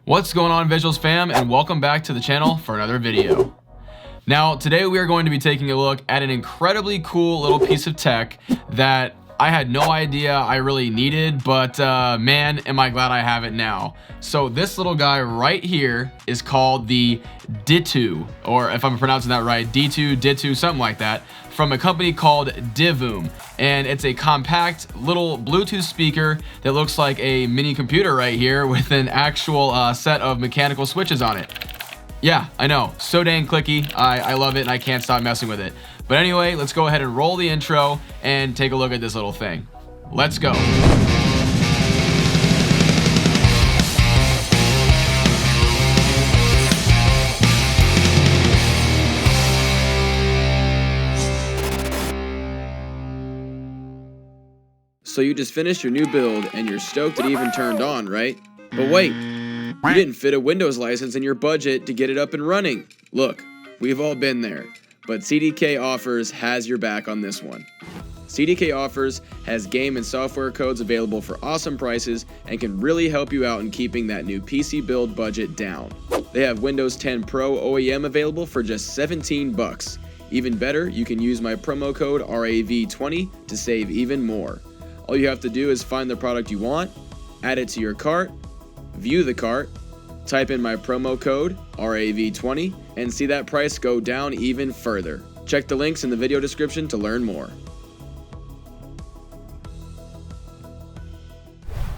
What's going on, Visuals fam, and welcome back to the channel for another video. Now, today we are going to be taking a look at an incredibly cool little piece of tech that I had no idea I really needed, but man, am I glad I have it now. So this little guy right here is called the Ditoo, or if I'm pronouncing that right, Ditoo, something like that, from a company called Divoom. And it's a compact little Bluetooth speaker that looks like a mini computer right here with an actual set of mechanical switches on it. Yeah, I know, so dang clicky. I love it and I can't stop messing with it. But anyway, let's go ahead and roll the intro and take a look at this little thing. Let's go. So you just finished your new build and you're stoked it even turned on, right? But wait, you didn't fit a Windows license in your budget to get it up and running. Look, we've all been there, but CDK Offers has your back on this one. CDK Offers has game and software codes available for awesome prices and can really help you out in keeping that new PC build budget down. They have Windows 10 Pro OEM available for just 17 bucks. Even better, you can use my promo code RAV20 to save even more. All you have to do is find the product you want, add it to your cart, view the cart, type in my promo code RAV20, and see that price go down even further. Check the links in the video description to learn more.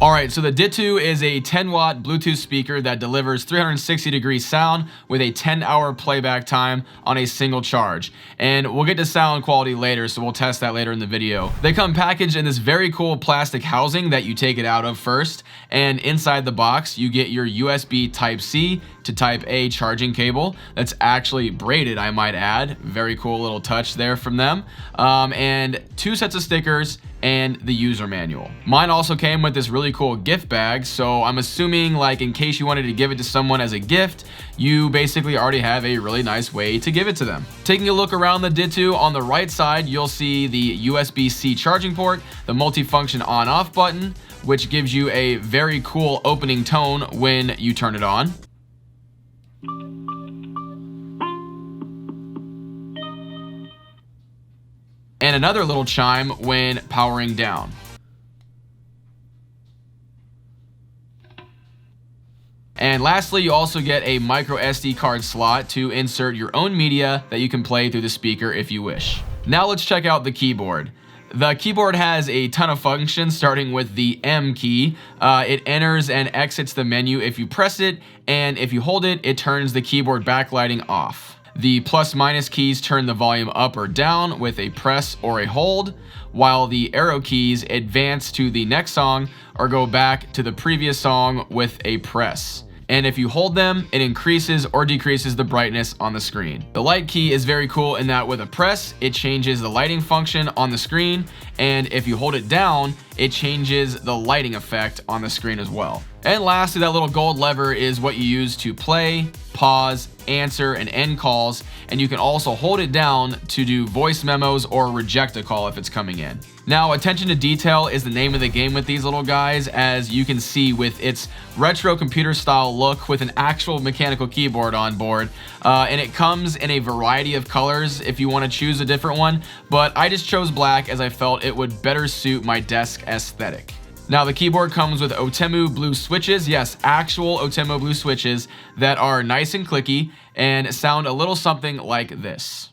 Alright, so the Ditoo is a 10-watt Bluetooth speaker that delivers 360-degree sound with a 10-hour playback time on a single charge. And we'll get to sound quality later, so we'll test that later in the video. They come packaged in this very cool plastic housing that you take it out of first, and inside the box you get your USB Type-C to Type-A charging cable that's actually braided, I might add. Very cool little touch there from them. And 2 sets of stickers and the user manual. Mine also came with this really cool gift bag, so I'm assuming, like, in case you wanted to give it to someone as a gift, you basically already have a really nice way to give it to them. Taking a look around the Ditoo, on the right side you'll see the USB-C charging port, the multifunction on-off button, which gives you a very cool opening tone when you turn it on. And another little chime when powering down. And lastly, you also get a micro SD card slot to insert your own media that you can play through the speaker if you wish. Now let's check out the keyboard. The keyboard has a ton of functions, starting with the M key. It enters and exits the menu if you press it, and if you hold it, it turns the keyboard backlighting off. The plus minus keys turn the volume up or down with a press or a hold, while the arrow keys advance to the next song or go back to the previous song with a press. And if you hold them, it increases or decreases the brightness on the screen. The light key is very cool in that with a press, it changes the lighting function on the screen, and if you hold it down, it changes the lighting effect on the screen as well. And lastly, that little gold lever is what you use to play, pause, answer, and end calls, and you can also hold it down to do voice memos or reject a call if it's coming in. Now, attention to detail is the name of the game with these little guys, as you can see with its retro computer style look with an actual mechanical keyboard on board, and it comes in a variety of colors if you want to choose a different one, but I just chose black as I felt it would better suit my desk aesthetic. Now, the keyboard comes with Otemu blue switches, yes, actual Otemu blue switches that are nice and clicky and sound a little something like this.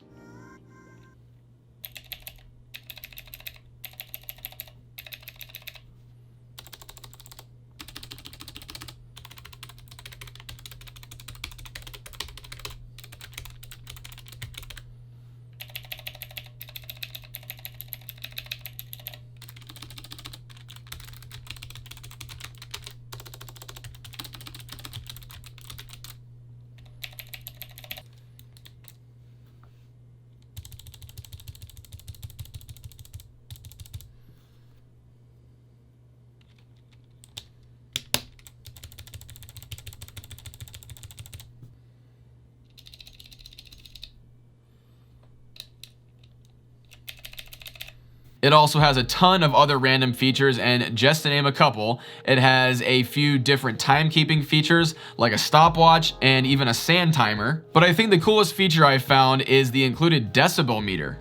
It also has a ton of other random features, and just to name a couple, it has a few different timekeeping features like a stopwatch and even a sand timer. But I think the coolest feature I found is the included decibel meter.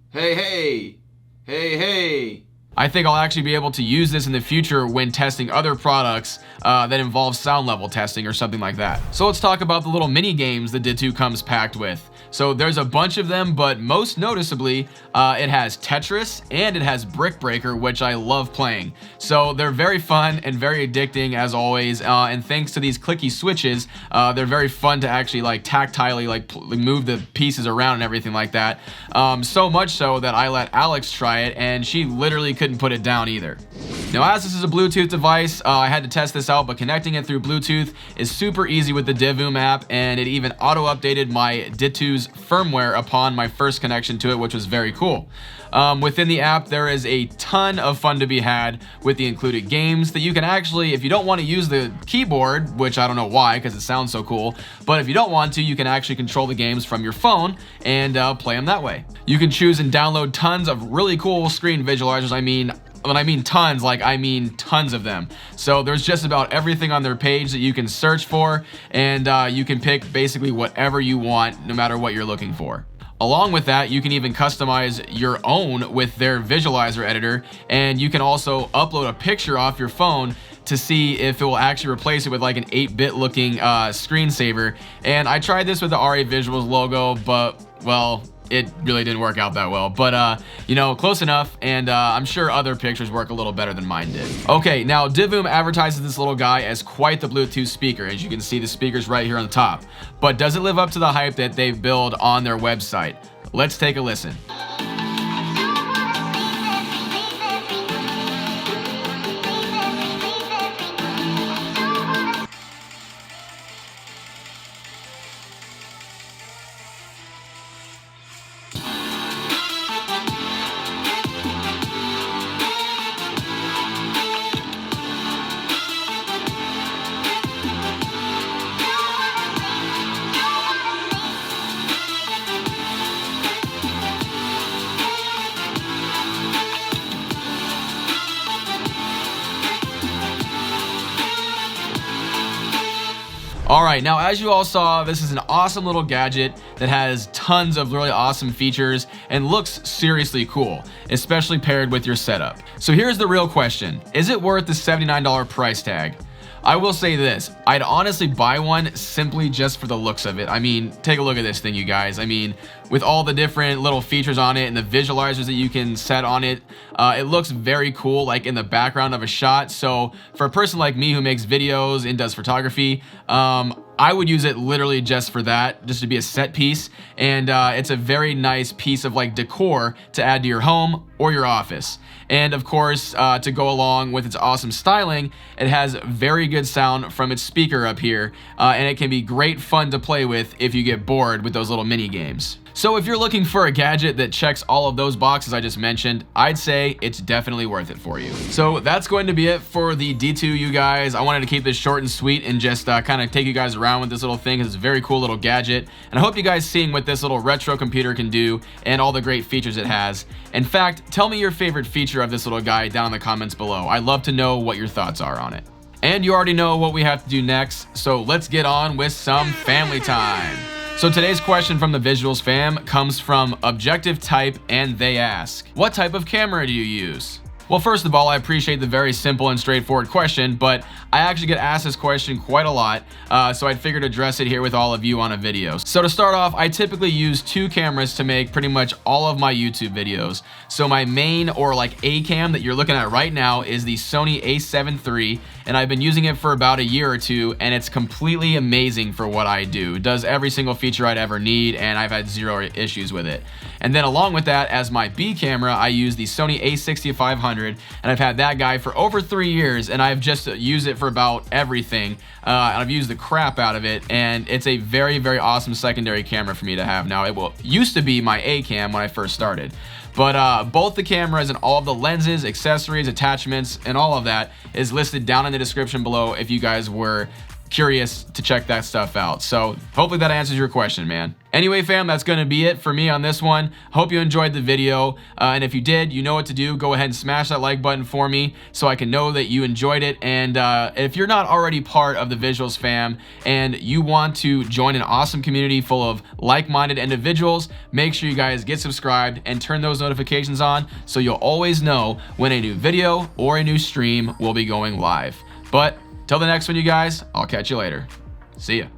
Hey, hey, hey, hey. I think I'll actually be able to use this in the future when testing other products that involve sound level testing or something like that. So let's talk about the little mini games the Ditoo comes packed with. So there's a bunch of them, but most noticeably, it has Tetris and it has Brick Breaker, which I love playing. So they're very fun and very addicting as always. And thanks to these clicky switches, they're very fun to actually like tactilely like move the pieces around and everything like that. So much so that I let Alex try it and she literally couldn't put it down either. Now, as this is a Bluetooth device, I had to test this out, but connecting it through Bluetooth is super easy with the Divoom app, and it even auto-updated my Ditoo's firmware upon my first connection to it, which was very cool. Within the app, there is a ton of fun to be had with the included games that you can actually, if you don't want to use the keyboard, which I don't know why because it sounds so cool, but if you don't want to, you can actually control the games from your phone and play them that way. You can choose and download tons of really cool screen visualizers. When I mean tons, like I mean tons of them. So there's just about everything on their page that you can search for, and you can pick basically whatever you want, no matter what you're looking for. Along with that, you can even customize your own with their visualizer editor, and you can also upload a picture off your phone to see if it will actually replace it with like an 8-bit looking screensaver. And I tried this with the RA Visuals logo, but well, it really didn't work out that well, but you know, close enough, and I'm sure other pictures work a little better than mine did. Okay, now Divoom advertises this little guy as quite the Bluetooth speaker. As you can see, the speaker's right here on the top, but does it live up to the hype that they've built on their website? Let's take a listen. All right, now as you all saw, this is an awesome little gadget that has tons of really awesome features and looks seriously cool, especially paired with your setup. So here's the real question: is it worth the $79 price tag? I will say this, I'd honestly buy one simply just for the looks of it. I mean, take a look at this thing, you guys. I mean, with all the different little features on it and the visualizers that you can set on it, it looks very cool, like in the background of a shot. So for a person like me who makes videos and does photography, I would use it literally just for that, just to be a set piece. And it's a very nice piece of like decor to add to your home or your office. And of course, to go along with its awesome styling, it has very good sound from its speaker up here, and it can be great fun to play with if you get bored with those little mini games. So if you're looking for a gadget that checks all of those boxes I just mentioned, I'd say it's definitely worth it for you. So that's going to be it for the Ditoo, you guys. I wanted to keep this short and sweet and just kind of take you guys around with this little thing. It's a very cool little gadget, and I hope you guys seeing what this little retro computer can do and all the great features it has. In fact, tell me your favorite feature of this little guy down in the comments below. I'd love to know what your thoughts are on it. And you already know what we have to do next, so let's get on with some family time. So today's question from the Visuals fam comes from Objective Type, and they ask, what type of camera do you use? Well, first of all, I appreciate the very simple and straightforward question, but I actually get asked this question quite a lot, so I figured to address it here with all of you on a video. So to start off, I typically use two cameras to make pretty much all of my YouTube videos. So my main, or like A cam that you're looking at right now, is the Sony a7 III, and I've been using it for about a year or two, and it's completely amazing for what I do. It does every single feature I'd ever need, and I've had zero issues with it. And then along with that, as my B camera, I use the Sony a6500, and I've had that guy for over 3 years, and I've just used it for about everything, and I've used the crap out of it, and it's a very, very awesome secondary camera for me to have now. It used to be my A cam when I first started. But both the cameras and all of the lenses, accessories, attachments, and all of that is listed down in the description below if you guys were curious to check that stuff out. So hopefully that answers your question, man. Anyway, fam, that's going to be it for me on this one. Hope you enjoyed the video. And if you did, you know what to do. Go ahead and smash that like button for me so I can know that you enjoyed it. And if you're not already part of the Visuals fam and you want to join an awesome community full of like-minded individuals, make sure you guys get subscribed and turn those notifications on so you'll always know when a new video or a new stream will be going live. But till the next one, you guys, I'll catch you later. See ya.